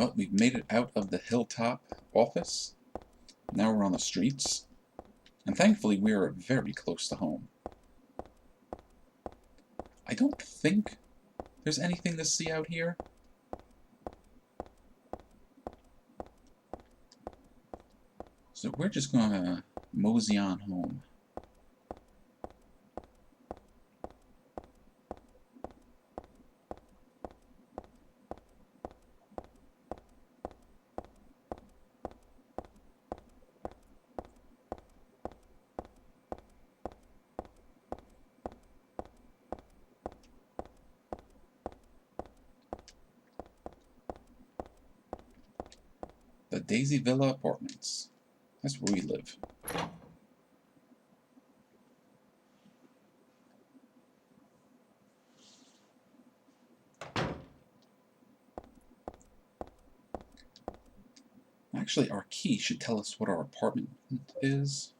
Well, we've made it out of the hilltop office. Now we're on the streets. And thankfully we are very close to home. I don't think there's anything to see out here. So we're just gonna mosey on home. The Daisy Villa Apartments. That's where we live. Actually, our key should tell us what our apartment is.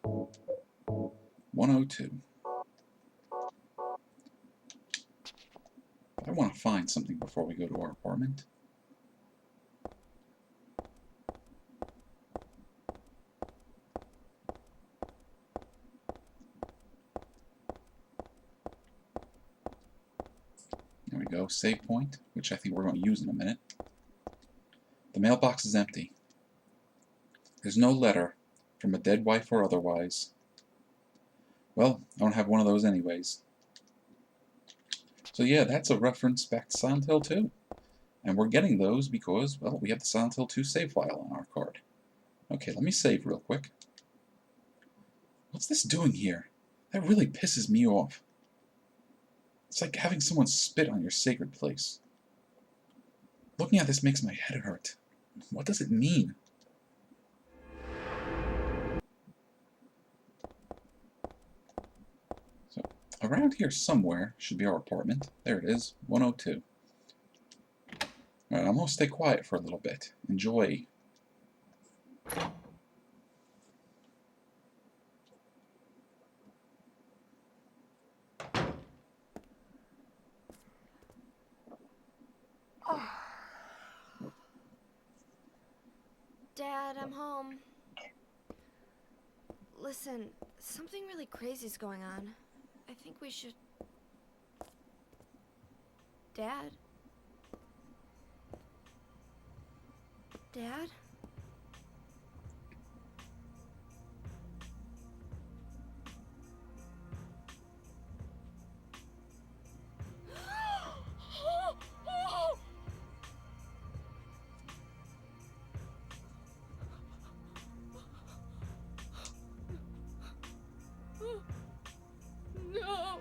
102. I want to find something before we go to our apartment. There we go, save point, which I think we're going to use in a minute. The mailbox is empty. There's no letter, from a dead wife or otherwise. Well, I don't have one of those anyways. So yeah, that's a reference back to Silent Hill 2. And we're getting those because, well, we have the Silent Hill 2 save file on our card. Okay, let me save real quick. What's this doing here? That really pisses me off. It's like having someone spit on your sacred place. Looking at this makes my head hurt. What does it mean? So, around here somewhere should be our apartment. There it is, 102. Alright, I'm going to stay quiet for a little bit. Enjoy. Dad, I'm home. Listen, something really crazy's going on. I think we should... Dad? Dad? No! No! No!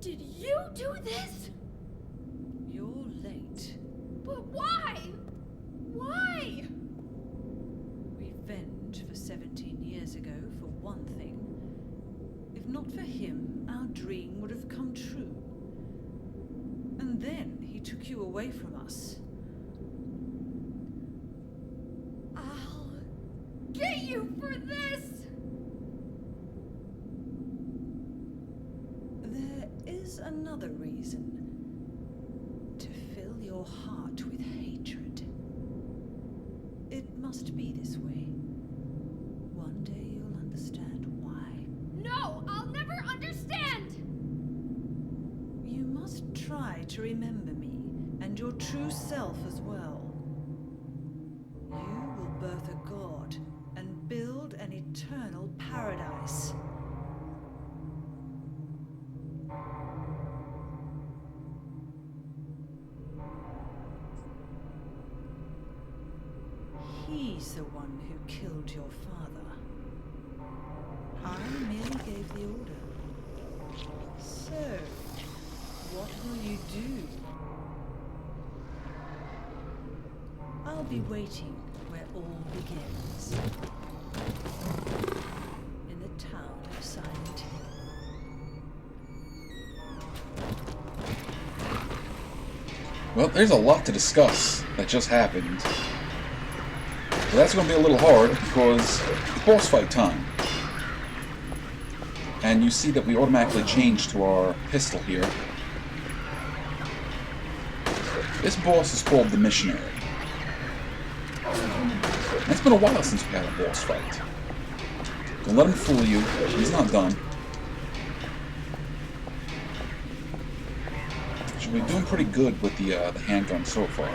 Did you do this? You're late. But why? Why? Revenge for 17 years ago, for one thing. If not for him, our dream would have come true. And then he took you away from us. I'll get you for this! There is another reason. To fill your heart with hatred. It must be this way. One day you'll understand why. No, I'll never understand! You must try to remember me, and your true self as well. You will birth a god eternal paradise. He's the one who killed your father. I merely gave the order. So, what will you do? I'll be waiting where all begins. In the town of Silent Hill. Well, there's a lot to discuss that just happened. But that's going to be a little hard because it's boss fight time. And you see that we automatically change to our pistol here. This boss is called the Missionary. And it's been a while since we had a boss fight. Don't let him fool you. He's not done. So we're doing pretty good with the handgun so far.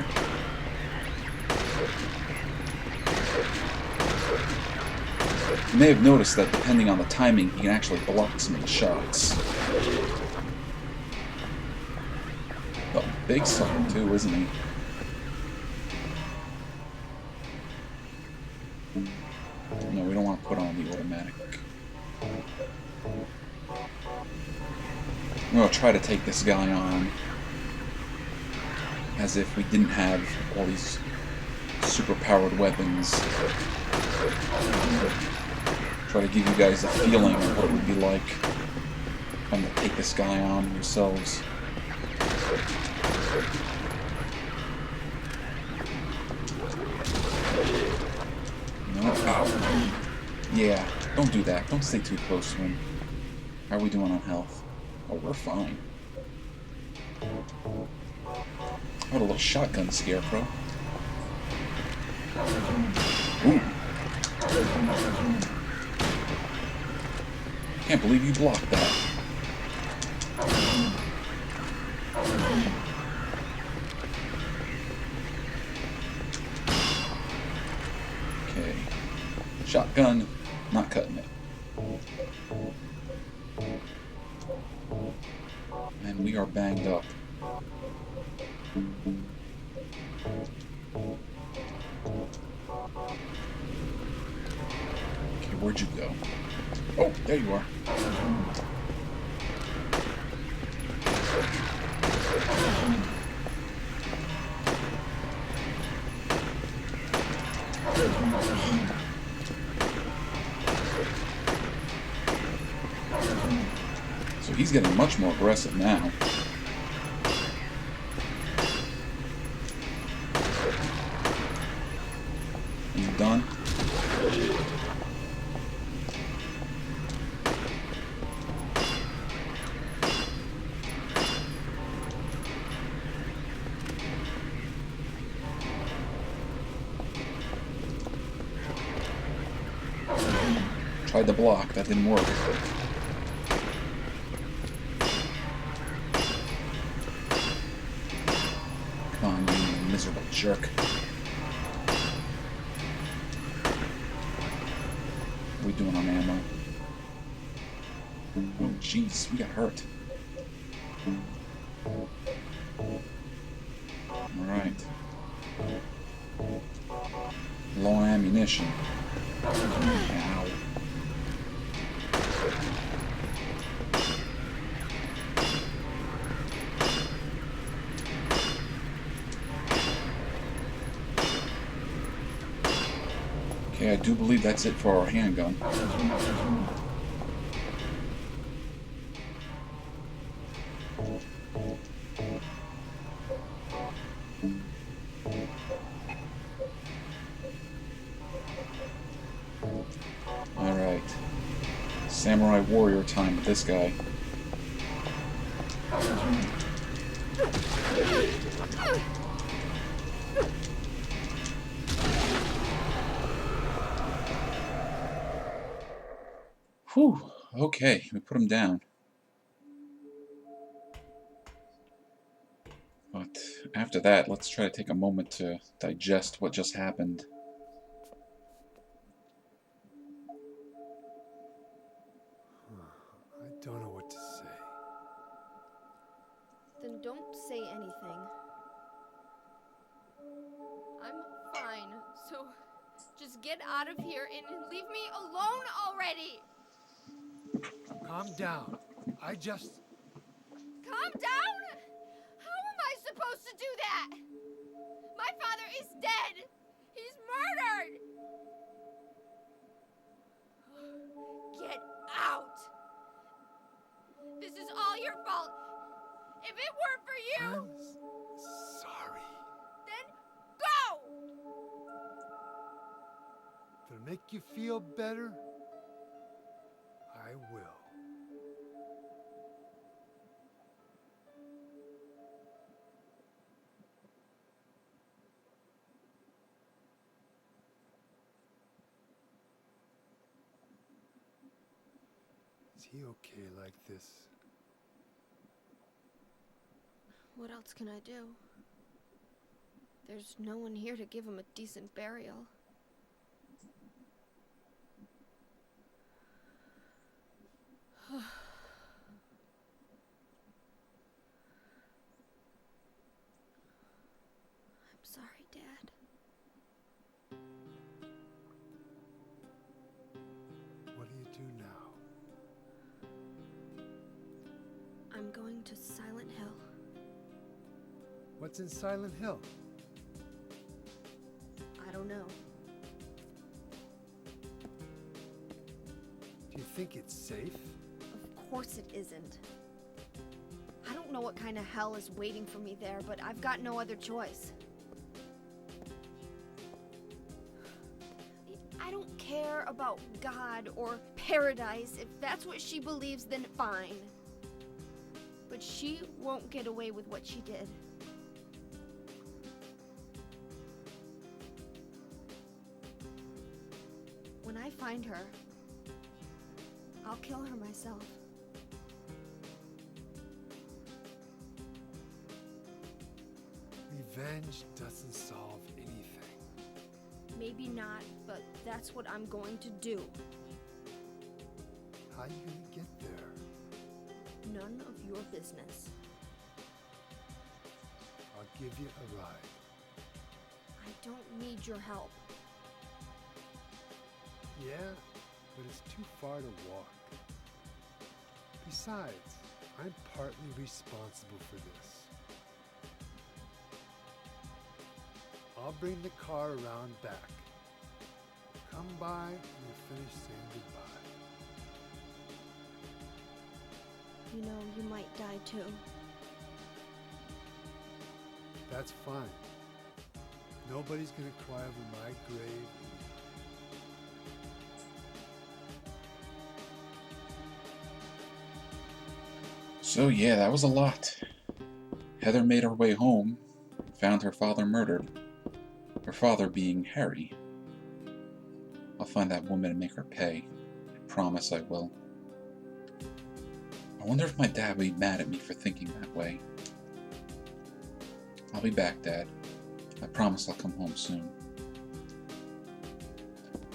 You may have noticed that depending on the timing, he can actually block some of the shots. Oh, big sucker too, isn't he? No, we don't want to put on the automatic. I'm going to try to take this guy on as if we didn't have all these super-powered weapons. Try to give you guys a feeling of what it would be like trying to take this guy on yourselves. No. Yeah, don't do that. Don't stay too close to him. How are we doing on health? Oh, we're fine. What a little shotgun scarecrow. Ooh. Can't believe you blocked that. Okay. Shotgun, not cutting it. And we are banged up. Okay, where'd you go? Oh, there you are. So he's getting much more aggressive now. Are you done? Tried to block, that didn't work. Come on, you miserable jerk. What are we doing on ammo? Oh jeez, we got hurt. Alright. Low on ammunition. Ow. Okay, I do believe that's it for our handgun. Alright. Samurai warrior time with this guy. Whew, okay, we put him down. But after that, let's try to take a moment to digest what just happened. get out of here and leave me alone already. Calm down. Calm down? How am I supposed to do that? My father is dead. He's murdered. Get out. This is all your fault. If it weren't for you, I'm sorry. then go. If it'll make you feel better, I will. Is he okay like this? What else can I do? There's no one here to give him a decent burial. I'm sorry, Dad. What do you do now? I'm going to Silent Hill. What's in Silent Hill? I don't know. Do you think it's safe? Of course it isn't. I don't know what kind of hell is waiting for me there, but I've got no other choice. I don't care about God or paradise. If that's what she believes, then fine. But she won't get away with what she did. When I find her, I'll kill her myself. Revenge doesn't solve anything. Maybe not, but that's what I'm going to do. How are you gonna get there? None of your business. I'll give you a ride. I don't need your help. Yeah, but it's too far to walk. Besides, I'm partly responsible for this. I'll bring the car around back. Come by when you're finished saying goodbye. You know, you might die too. That's fine. Nobody's gonna cry over my grave. So yeah, that was a lot. Heather made her way home, found her father murdered. Her father being Harry. I'll find that woman and make her pay. I promise I will. I wonder if my dad would be mad at me for thinking that way. I'll be back, Dad. I promise I'll come home soon.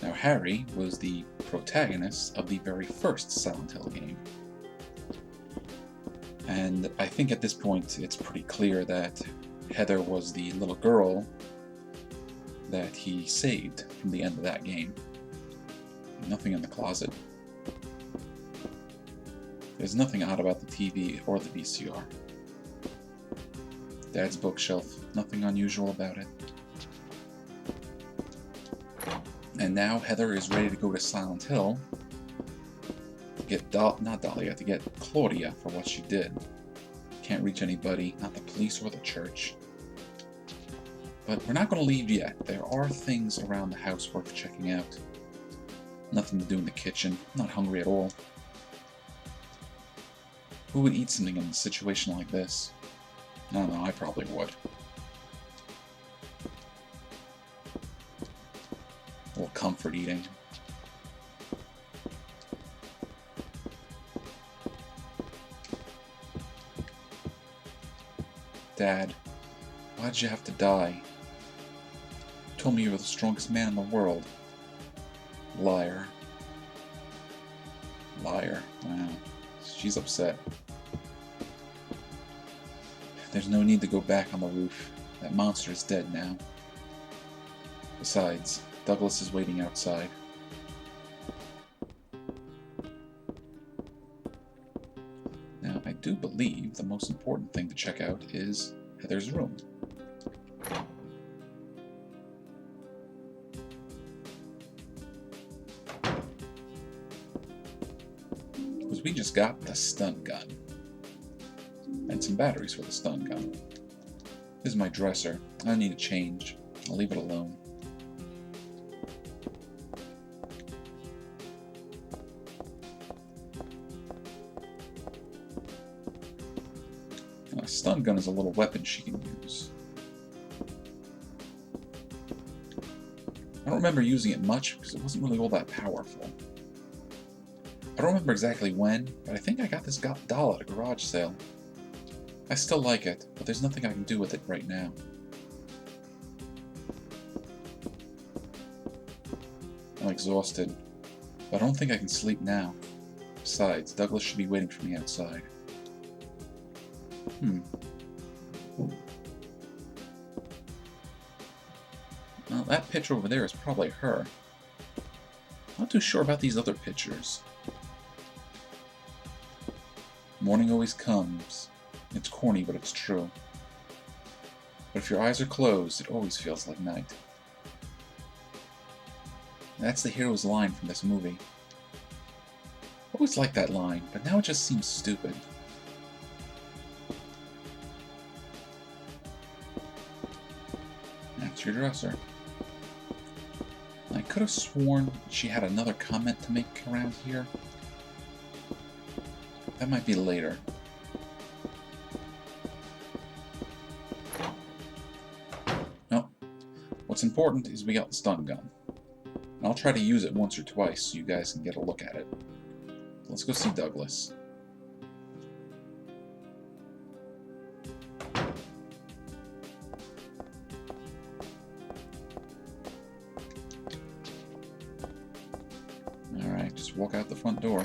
Now, Harry was the protagonist of the very first Silent Hill game. And I think at this point it's pretty clear that Heather was the little girl that he saved from the end of that game. Nothing in the closet. There's nothing odd about the TV or the VCR. Dad's bookshelf, nothing unusual about it. And now Heather is ready to go to Silent Hill to get to get Claudia for what she did. Can't reach anybody, not the police or the church. But we're not going to leave yet. There are things around the house worth checking out. Nothing to do in the kitchen. I'm not hungry at all. Who would eat something in a situation like this? I don't know, I probably would. A little comfort eating. Dad, why'd you have to die? You told me you were the strongest man in the world. Liar. Liar. Wow. She's upset. There's no need to go back on the roof. That monster is dead now. Besides, Douglas is waiting outside. Now, I do believe the most important thing to check out is Heather's room. Because we just got the stun gun. And some batteries for the stun gun. This is my dresser. I need a change. I'll leave it alone. Now, a stun gun is a little weapon she can use. I don't remember using it much because it wasn't really all that powerful. I don't remember exactly when, but I think I got this doll at a garage sale. I still like it, but there's nothing I can do with it right now. I'm exhausted, but I don't think I can sleep now. Besides, Douglas should be waiting for me outside. Well, that picture over there is probably her. I'm not too sure about these other pictures. Morning always comes. It's corny, but it's true. But if your eyes are closed, it always feels like night. That's the hero's line from this movie. I always liked that line, but now it just seems stupid. That's your dresser. I could have sworn she had another comment to make around here. That might be later. No. What's important is we got the stun gun. And I'll try to use it once or twice so you guys can get a look at it. Let's go see Douglas. Alright, just walk out the front door.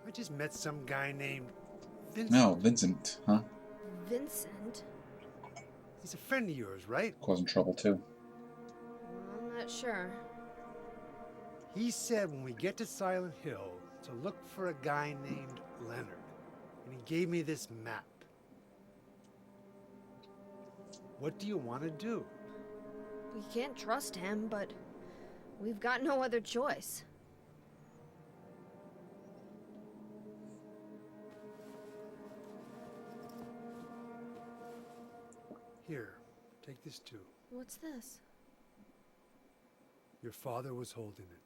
I just met some guy named Vincent. No, Vincent, huh? Vincent? He's a friend of yours, right? Causing trouble too. I'm not sure. He said when we get to Silent Hill to look for a guy named Leonard. And he gave me this map. What do you want to do? We can't trust him, but we've got no other choice. Here, take this too. What's this? Your father was holding it.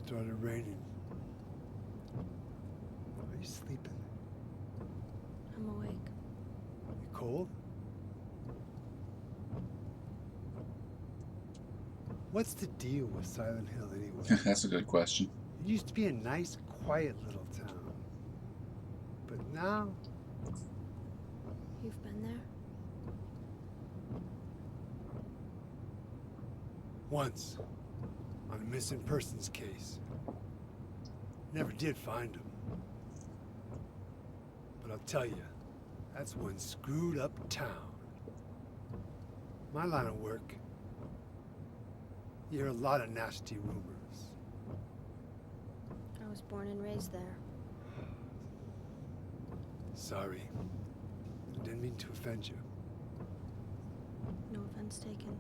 Started raining. Are you sleeping? I'm awake. You cold? What's the deal with Silent Hill anyway? That's a good question. It used to be a nice, quiet little town. But now, You've been there? once, on a missing persons case. Never did find him. But I'll tell you, that's one screwed up town. My line of work, you hear a lot of nasty rumors. I was born and raised there. Sorry. I didn't mean to offend you. No offense taken.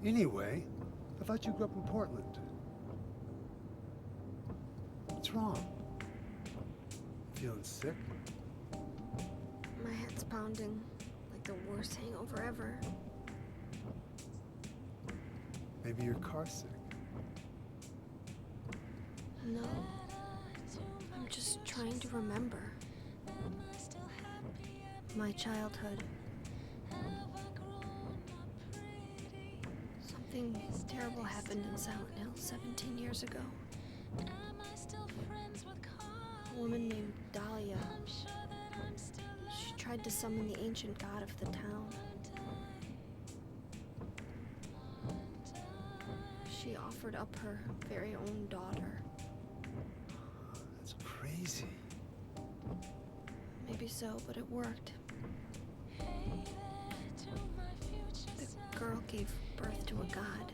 Anyway, I thought you grew up in Portland. What's wrong? Feeling sick? My head's pounding like the worst hangover ever. Maybe you're car sick. No. I'm just trying to remember. My childhood. Something terrible happened in Silent Hill 17 years ago. A woman named Dahlia. She tried to summon the ancient god of the town. She offered up her very own daughter. That's crazy. Maybe so, but it worked. The girl gave birth to a god.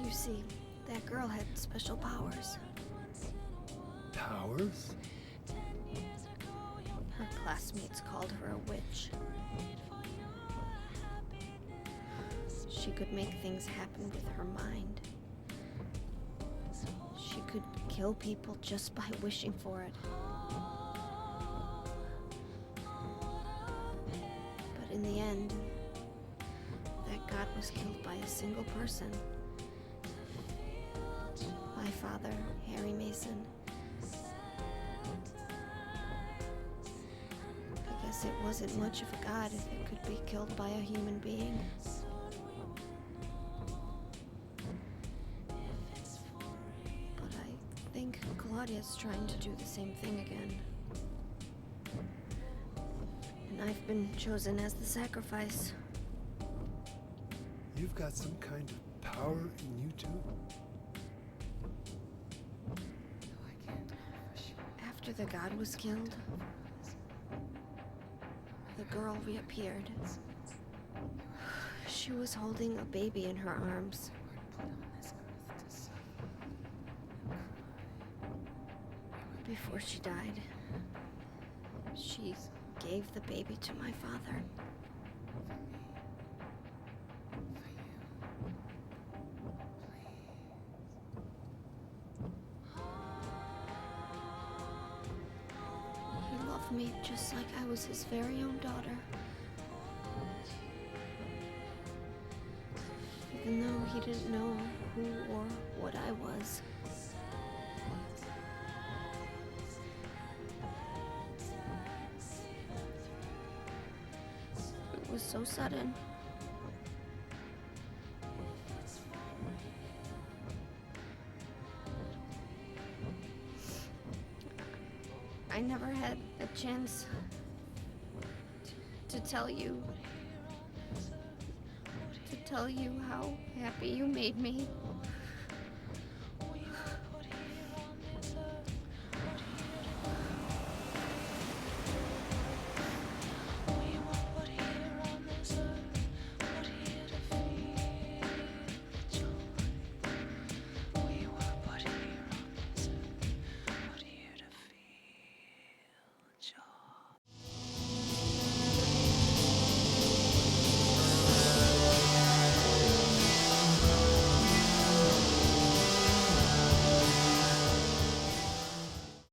You see, that girl had special powers. Powers? Her classmates called her a witch. She could make things happen with her mind. She could kill people just by wishing for it. But in the end, that god was killed by a single person. My father, Harry Mason. I guess it wasn't much of a god if it could be killed by a human being. But I think Claudia's trying to do the same thing again. And I've been chosen as the sacrifice. You've got some kind of power in you too? After the god was killed, the girl reappeared. She was holding a baby in her arms. Before she died, she gave the baby to my father. He loved me just like I was his very own daughter. Even though he didn't know who or what I was. It was so sudden. I never had a chance to tell you how happy you made me.